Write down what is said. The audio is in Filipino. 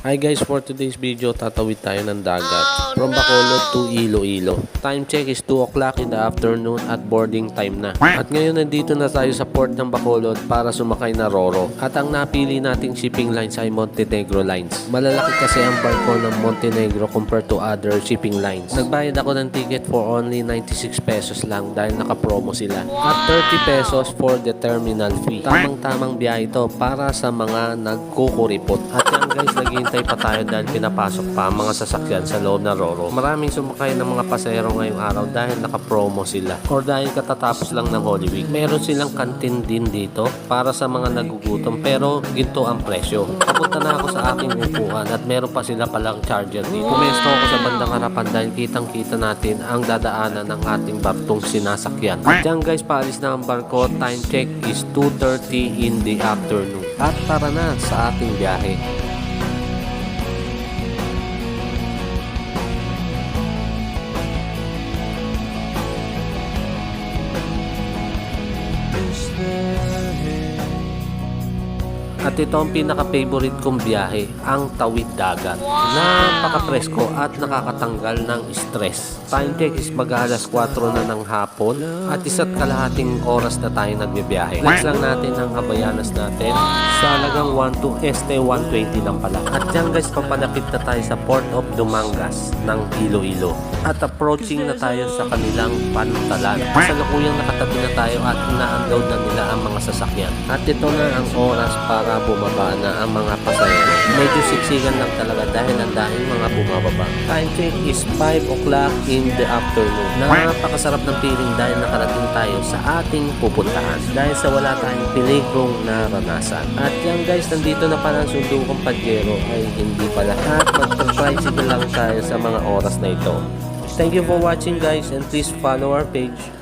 Hi guys, for today's video, tatawid tayo ng dagat from Bacolod to Iloilo. Time check is 2 o'clock in the afternoon at boarding time na. At ngayon nandito na tayo sa port ng Bacolod para sumakay na Roro. At ang napili nating shipping lines ay Montenegro Lines. Malalaki kasi ang barko ng Montenegro compared to other shipping lines. Nagbayad ako ng ticket for only 96 pesos lang dahil naka-promo sila. At 30 pesos for the terminal fee. Tamang-tamang biyahe ito para sa mga nagkukuripot. At yan guys, naghihintay pa tayo dahil pinapasok pa ang mga sasakyan sa loob na Roro. Maraming sumakay ng mga pasahero ngayong araw dahil naka-promo sila or dahil katatapos lang ng Holy Week. Meron silang kantin din dito para sa mga nagugutom pero ginto ang presyo. Papunta na ako sa aking upuan at meron pa sila palang charger dito. Pumesto ako sa bandang harapan dahil kitang-kita natin ang dadaanan ng ating barkong sinasakyan. At yan guys, paalis na ang barko. Time check is 2:30 in the afternoon. At tara na sa ating biyahe. At ito ang pinaka-favorite kong biyahe, ang tawid dagat. Napaka-presko at nakakatanggal ng stress. Time check is mag-alas 4 na ng hapon at isa't kalahating oras na tayo nagbibiyahe. Next lang natin ang Habayanas natin sa halagang 1 to ST120 lang pala. At dyan guys, papalapit na tayo sa Port of Dumangas ng Iloilo. At approaching na tayo sa kanilang pantalan. Kasalukuyang nakatabi na tayo at ina-unload na nila ang mga sasakyan. At ito na ang oras para bumaba na ang mga pasahero. Medyo siksikan lang talaga dahil ang dahil mga bumababa. Time check is 5 o'clock in the afternoon. Napakasarap ng feeling dahil nakarating tayo sa ating pupuntahan. Dahil sa wala tayong peligrong naranasan. At yan guys, nandito na pala ang sundo kong Pajero ay hindi pala. At mag-tricycle lang tayo sa mga oras na ito. Thank you for watching guys and please follow our page.